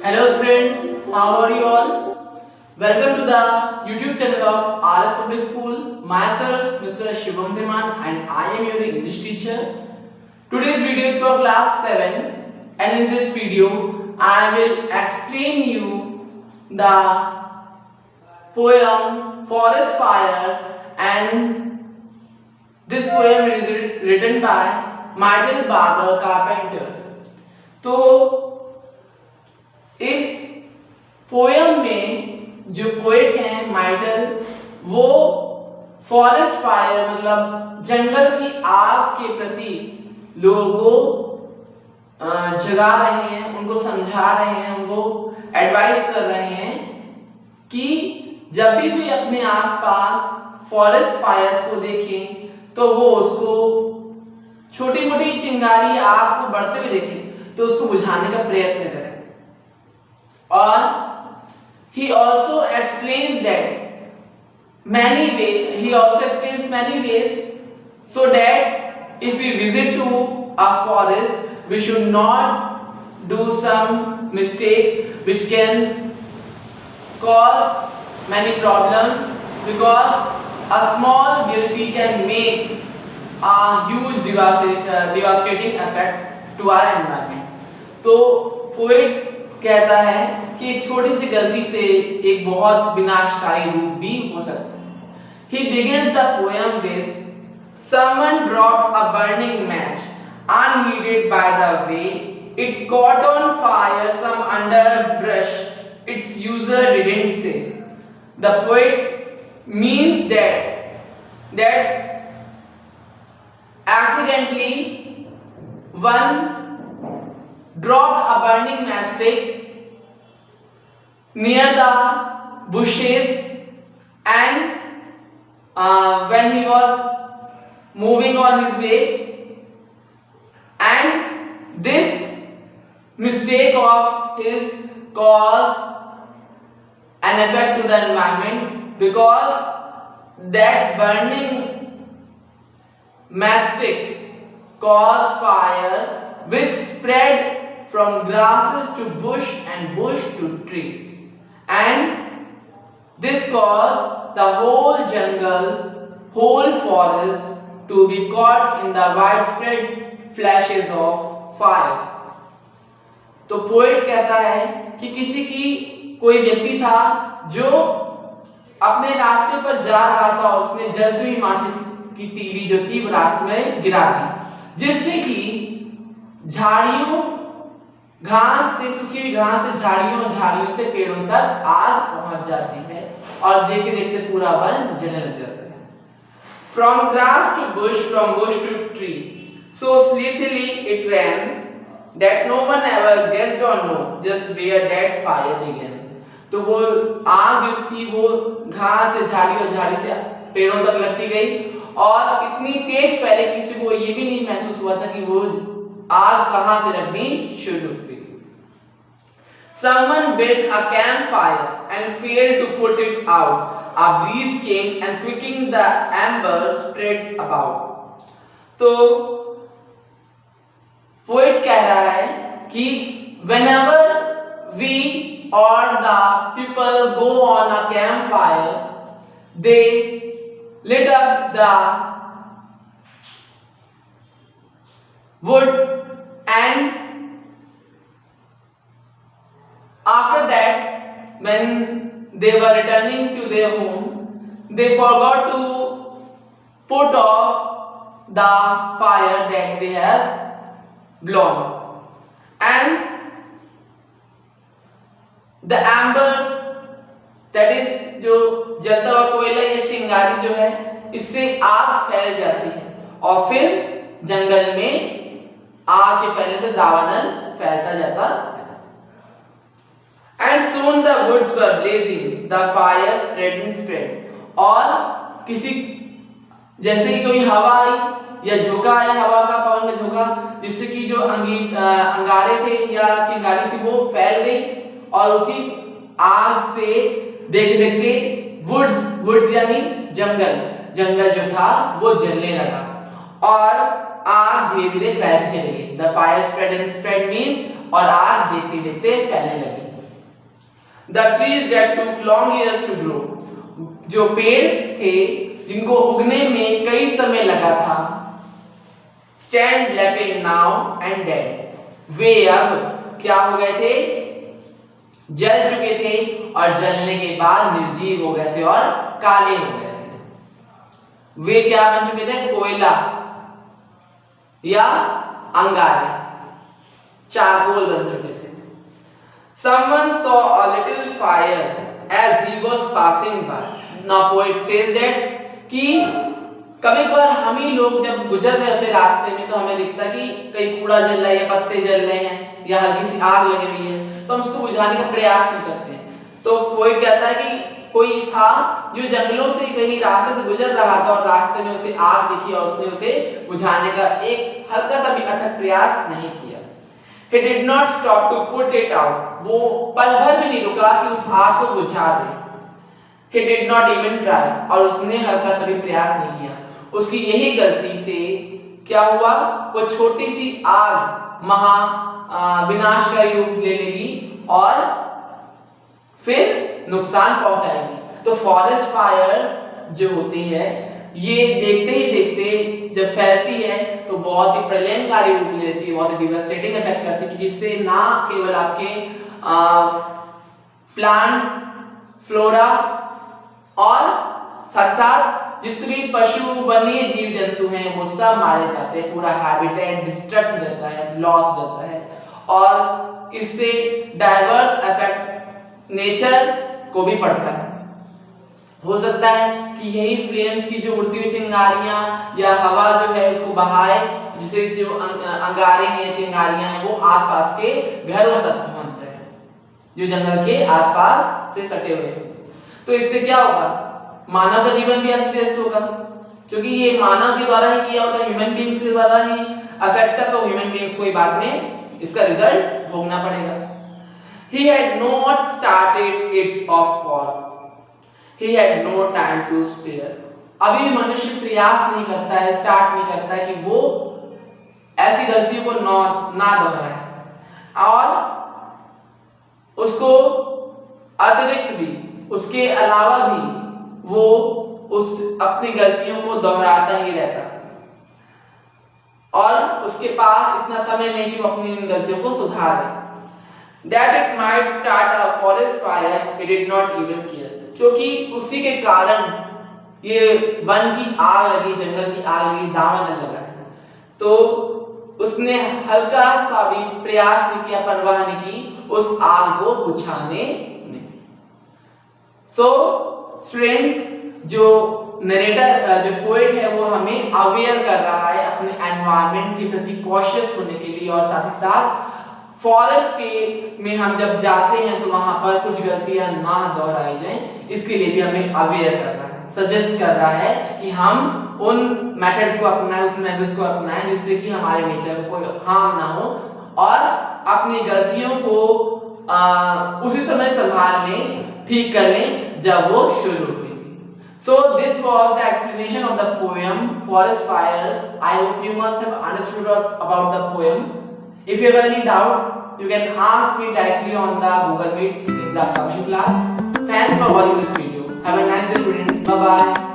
Hello students, how are you all? Welcome to the YouTube channel of RS Public School. Myself Mr. Shivam Dhiman and I am your English teacher. Today's video is for class 7 and in this video I will explain you the poem Forest Fires, and this poem is written by Michael Barber Carpenter. तो इस poem में जो poet हैं Michael, वो forest fire मतलब जंगल की आग के प्रति लोगों को जगा रहे हैं, उनको समझा रहे हैं, उनको एडवाइस कर रहे हैं कि जब भी वे अपने आसपास फॉरेस्ट फायर्स को देखें तो वो उसको छोटी मोटी चिंगारी आग को बढ़ते हुए देखें तो उसको बुझाने का प्रयत्न करें. और he also explains many ways so that if we visit to a forest we should not do some mistakes which can cause many problems, because a small guilty can make a huge devastating effect to our environment. तो poet कहता है कि एक छोटी सी गलती से एक बहुत विनाशकारी रूप भी हो सकता है. He begins the poem with someone dropped a burning match unheeded by the way it caught on fire some underbrush its user didn't say. The poet means that accidentally one dropped a burning matchstick near the bushes, and when he was moving on his way, and this mistake of his caused an effect to the environment, because that burning matchstick caused fire which spread from grasses to bush and bush to tree, and this caused the whole jungle, whole forest to be caught in the widespread flashes of fire. तो poet कहता है कि कोई व्यक्ति था जो अपने रास्ते पर जा रहा था, उसने जलती हुई माचिस की तीली जो थी वो रास्ते में गिरा दी, जिससे कि झाड़ियों घास से सूखी हुई घास से झाड़ियों से पेड़ों तक आग पहुंच जाती है और देखते देखते पूरा वन जलने लग जाता है. From grass to bush, from bush to tree, so sleepily it ran that no one ever guessed or knew just where that fire began. तो वो आग जो थी वो घास से झाड़ी से पेड़ों तक लगती गई और इतनी तेज फैले किसी को ये भी नहीं महसूस हुआ था कि वो आग कहां से लगनी शुरू हुई. Someone built a campfire and failed to put it out. A breeze came and quickening the embers spread about. तो poet कह रहा है कि whenever we or the people go on a campfire, they lit up the wood, and after that when they were returning to their home they forgot to put off the fire that they have blown, and the embers, that is जो जलता हुआ कोयला या चिंगारी जो है इससे आग फैल जाती है और फिर जंगल में आग के फैलने से दावानल फैलता जाता है. And soon the woods were blazing, the fire spread and spread. और किसी जैसे ही कोई हवा आई या झोंका आया, हवा का पवन का झोंका, जिससे कि जो अंगारे थे या चिंगारी थी वो फैल गई और उसी आग से देखते देखते वुड्स यानी जंगल जो था वो जलने लगा और आग धीरे धीरे फैलती चली गई. The fire spread and spread means और आग देखते देखते फैलने लगी. The trees that took long years to grow. जो पेड़ थे जिनको उगने में कई समय लगा था, stand blackened now and dead. वे अब क्या हो गए थे? जल चुके थे और जलने के बाद निर्जीव हो गए थे और काले हो गए थे। वे क्या बन चुके थे? कोयला या अंगारे, चारकोल बन चुके थे। Someone saw a little fire as he was passing by. Now poet says that कि कभी कभार हम ही लोग जब गुजर रहे होते रास्ते में तो हमें दिखता कि कहीं कूड़ा जल रहा है या पत्ते जल रहे हैं या हल्की सी आग लगी हुई है, तो हम उसको बुझाने का प्रयास नहीं करते हैं। तो पोएट कहता है कि कोई था जो जंगलों से कहीं रास्ते से गुजर रहा था और रास्ते में उसे आग दिखी और उसने उसे बुझाने का एक हल्का सा भी अथक प्रयास नहीं किया। He did not stop to put it out. वो पल भर भी नहीं रुका कि उस आग को बुझा दे। He did not even try. और उसने हल्का सा भी प्रयास नहीं किया। उसकी यही गलती से क्या हुआ? वो छोटी सी आग महा विनाशकारी रूप ले लेगी और फिर नुकसान पहुंचाएगी। तो फॉरेस्ट फायर्स जो होती है ये देखते ही देखते जब फैलती है तो बहुत ही प्रलयंकारी रूप ले लेती है, बहुत ही डिवास्टेटिंग इफेक्ट करती है, जिससे ना केवल आपके प्लांट्स, फ्लोरा और साथ साथ जितने पशु वन्य जीव जंतु हैं वो सब मारे जाते हैं, पूरा हैबिटेट डिस्ट्रक्ट हो जाता है, लॉस हो जाता है और इससे डाइवर्स इफेक्ट नेचर को भी पड़ता है। हो सकता है कि यही फ्लेम्स की जो उड़ती हुई चिंगारियां या हवा जो है उसको बहाए, जिससे जो अंगारे हैं, चिंगारियां हैं वो आसपास के घरों तक पहुंच जाए जो जंगल के आसपास से सटे हुए हैं। तो इससे क्या होगा? मानव का जीवन भी अस्त व्यस्त होगा, क्योंकि ये मानव के द्वारा ही किया होता है, ह्यूमन बीइंग्स के द्वारा ही अफेक्ट है, तो ह्यूमन बीइंग्स को ही बाद में इसका रिजल्ट भोगना पड़ेगा। He had not started it of course. He had no time to spare. अभी मनुष्य प्रयास नहीं करता है, स्टार्ट नहीं करता है कि वो ऐसी गलतियों को ना दोहराए और उसको अतिरिक्त भी, उसके अलावा भी वो उस अपनी गलतियों को दोहराता ही रहता और उसके पास इतना समय नहीं कि वो अपनी गलतियों को सुधारे। That it might start a forest fire, he did not even care. क्योंकि उसी के कारण ये वन की आग लगी, जंगल की आग लगी, दामन लगा है, तो उसने हल्का सा भी प्रयास नहीं किया, परवाह नहीं की उस आग को बुझाने में। सो स्टूडेंट्स, जो नरेटर, जो पोएट है वो हमें अवेयर कर रहा है अपने एनवायरनमेंट के प्रति कॉशियस होने के लिए और साथ ही साथ फॉरेस्ट के में हम जब जाते हैं तो वहां पर कुछ गलतियां ना दोहराई जाएं, इसके लिए भी हमें अवेयर कर रहा है, सजेस्ट कर रहा है कि हम उन मेथड्स को अपनाएं, उस मेजर्स को अपनाएं जिससे कि हमारे नेचर को कोई हार्म ना हो और अपनी गलतियों को उसी समय संभाल लें, ठीक कर लें जब वो शुरू हुई थी। So this was the explanation of the poem Forest Fires. I hope you must have understood about the poem. If you have any doubt, you can ask me directly on the Google Meet in the coming class. Thanks for watching this video. Have a nice day, students. Bye bye.